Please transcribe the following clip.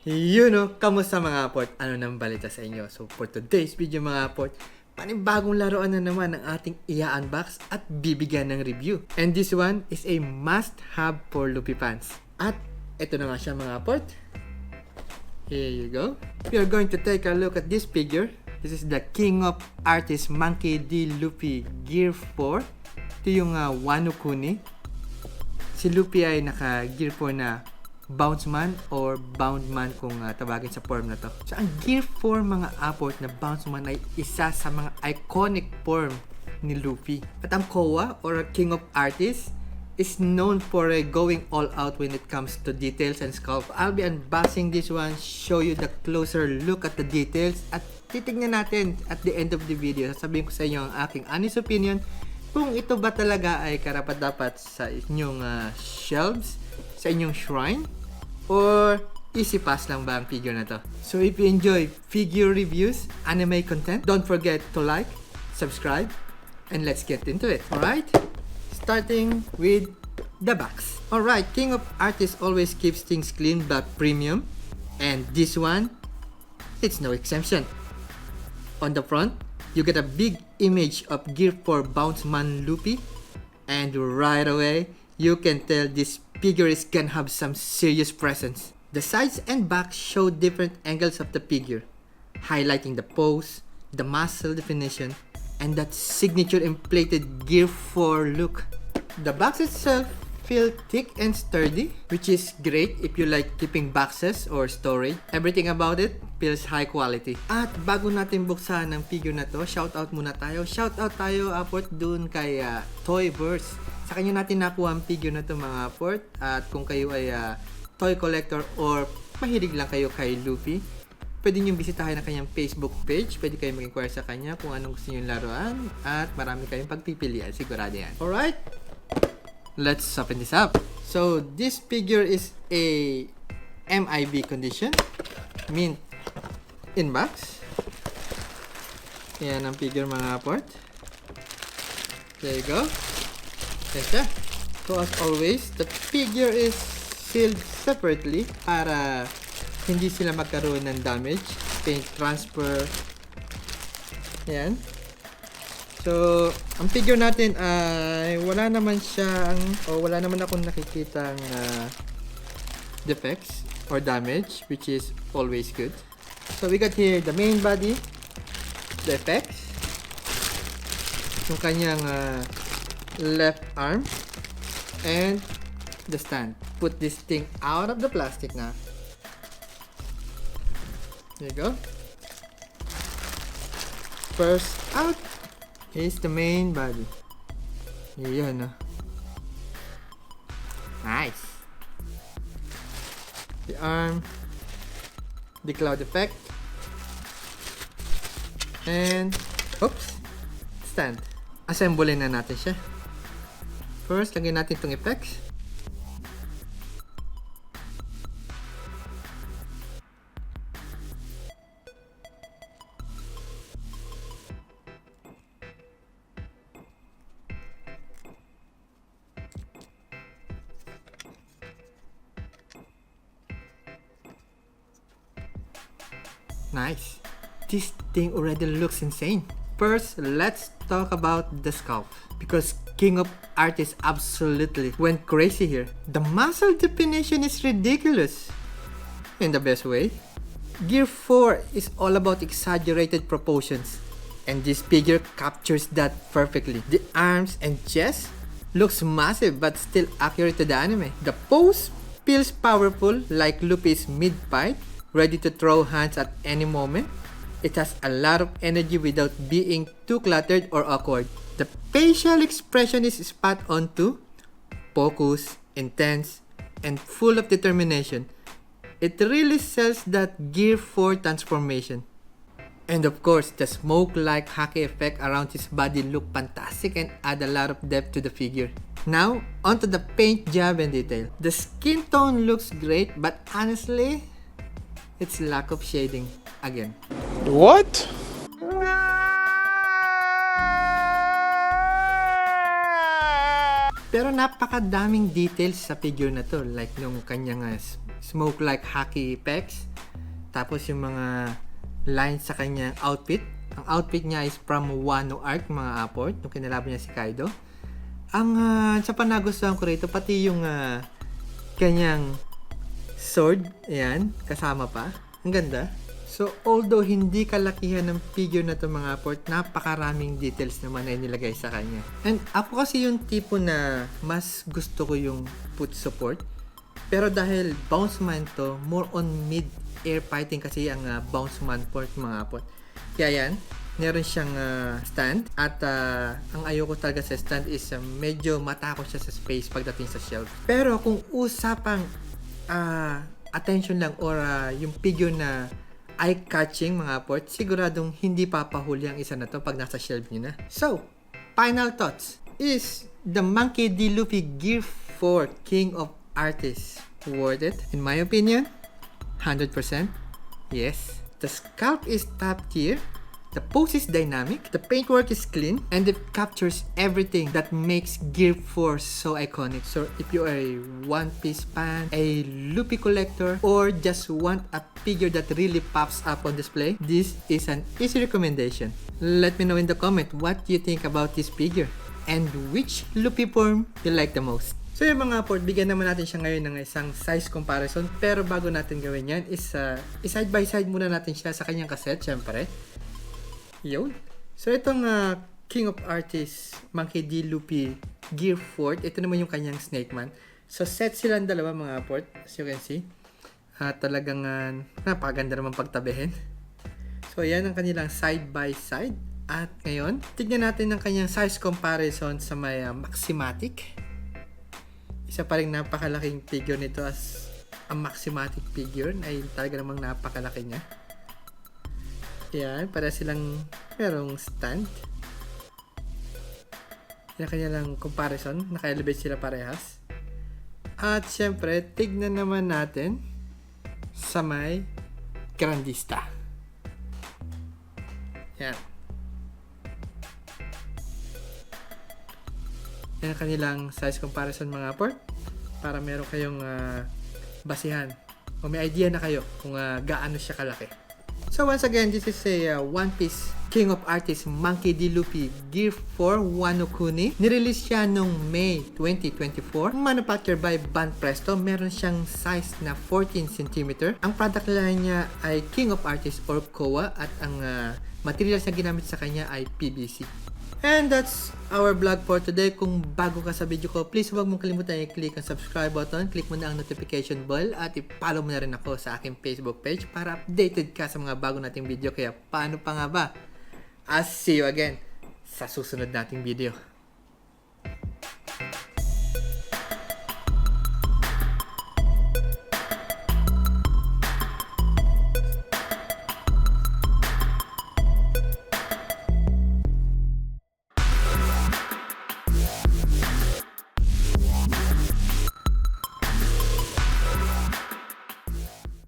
Kamusta mga port? Ano nang balita sa inyo? So for today's video mga port, panibagong laruan na naman ang ating i-unbox at bibigyan ng review. And this one is a must-have for Luffy fans. At ito na nga siya mga port. Here you go. We are going to take a look at this figure. This is the King of Artists Monkey D. Luffy Gear 4. Ito yung Wano Kuni. Si Luffy ay naka Gear 4 na Bounce Man or Bound Man kung tawagin sa form na to. So ang Gear 4 mga aport na Bounce Man ay isa sa mga iconic form ni Luffy. At ang Koa or King of Artists is known for going all out when it comes to details and sculpt. I'll be unboxing this one, show you the closer look at the details at titignan natin at the end of the video. Sasabihin ko sa inyo ang aking honest opinion kung ito ba talaga ay karapat-dapat sa inyong shelves, sa inyong shrine, or easy pass lang ba ang figure na to. So if you enjoy figure reviews, anime content, don't forget to like, subscribe, and let's get into it. Alright? Starting with the box. Alright, King of Artists always keeps things clean but premium, and this one, it's no exception. On the front, you get a big image of Gear 4 Bounce Man Luffy, and right away, you can tell this figure is gonna have some serious presence. The sides and back show different angles of the figure, highlighting the pose, the muscle definition, and that signature inflated Gear 4 look. The box itself feels thick and sturdy, which is great if you like keeping boxes or storage. Everything about it feels high quality. At bago natin buksan ng figure na to, shoutout muna tayo. Shoutout tayo aport dun kay Toyverse. Sa kanya natin nakuha ang figure na to mga aport. At kung kayo ay toy collector or mahilig lang kayo kay Luffy, pwede nyo bisitahin ang kanyang Facebook page. Pwede kayo mag-inquire sa kanya kung anong gusto nyo laruan. At marami kayong pagpipilian. Sigurado yan. Alright? Let's open this up. So, this figure is a MIB condition. Mint in box. Yan ang figure mga aport. There you go. Yan siya. So, as always, the figure is sealed separately para hindi sila magkaroon ng damage. Paint transfer. Yan. So, ang figure natin ay wala naman akong nakikitang defects or damage, which is always good. So, we got here the main body, the effects, yung kanyang left arm, and the stand. Put this thing out of the plastic na. There you go. First out is the main body. Yan. Nice. The arm, the cloud effect, and oops, stand. Assemble na natin siya. First, lagyan natin itong effects. Nice. This thing already looks insane. First, let's talk about the sculpt. Because King of Artists absolutely went crazy here. The muscle definition is ridiculous. In the best way. Gear 4 is all about exaggerated proportions. And this figure captures that perfectly. The arms and chest looks massive but still accurate to the anime. The pose feels powerful like Luffy's mid-fight, ready to throw hands at any moment. It has a lot of energy without being too cluttered or awkward. The facial expression is spot on too. Focused, intense, and full of determination. It really sells that Gear 4 transformation. And of course, the smoke-like hockey effect around his body look fantastic and add a lot of depth to the figure. Now, onto the paint job and detail. The skin tone looks great, but honestly, it's lack of shading again. What? Pero napakadaming details sa figure na to. Like nung kanyang smoke like hockey pecs. Tapos yung mga lines sa kanyang outfit. Ang outfit niya is from Wano Arc, mga aport. Nung kinalaban niya si Kaido. Ang sa panagustuhan ko rito, pati yung kanyang sword. Ayan, kasama pa. Ang ganda. So, although hindi kalakihan ng figure na to mga port, napakaraming details naman na nilagay sa kanya. And ako kasi yung tipo na mas gusto ko yung foot support. Pero dahil Bounceman to, more on mid-air fighting kasi ang Bounceman port mga port. Kaya yan, meron siyang stand. At ang ayoko talaga sa stand is medyo matakot siya sa space pagdating sa shelf. Pero kung usapang attention lang or yung figure na eye-catching mga port, siguradong hindi papahuli ang isa na to pag nasa shelf nyo na. So, final thoughts. Is the Monkey D. Luffy Gear 4 King of Artists worth it? In my opinion, 100%. Yes. The scalp is top tier. The pose is dynamic, the paintwork is clean, and it captures everything that makes Gear 4 so iconic. So if you are a One Piece fan, a Luffy collector, or just want a figure that really pops up on display, this is an easy recommendation. Let me know in the comment what you think about this figure, and which Luffy form you like the most. So yung mga port, bigyan naman natin siya ngayon ng isang size comparison, pero bago natin gawin yan is side by side muna natin siya sa kanyang cassette, syempre. Yun. So, itong King of Artists, Monkey D. Luffy Gear 4, ito naman yung kanyang Snake Man. So, set silang dalawa mga port, as you can see. Talagang napakaganda naman pagtabihin. So, yan ang kanilang side by side. At ngayon, tignan natin ang kanyang size comparison sa may Maximatic. Isa pa rin napakalaking figure nito as ang Maximatic figure ay talaga namang napakalaki niya. Yan, para silang merong stand. Yan kanilang comparison. Naka-elevate sila parehas. At syempre, tignan naman natin sa may Grandista. Yan. Yan ang kanilang size comparison mga port. Para meron kayong basihan. O may idea na kayo kung gaano siya kalaki. So once again, this is a One Piece King of Artists Monkey D. Luffy Gear 4 Wano Kuni. Nirelease siya noong May 2024. Manufactured by Ban Presto. Meron siyang size na 14 cm. Ang product line niya ay King of Artists or KOA at ang materials na ginamit sa kanya ay PVC. And that's our vlog for today. Kung bago ka sa video ko, please huwag mong kalimutan i-click ang subscribe button, click mo na ang notification bell, at i-follow mo na rin ako sa aking Facebook page para updated ka sa mga bago nating video. Kaya paano pa nga ba? I'll see you again sa susunod nating video.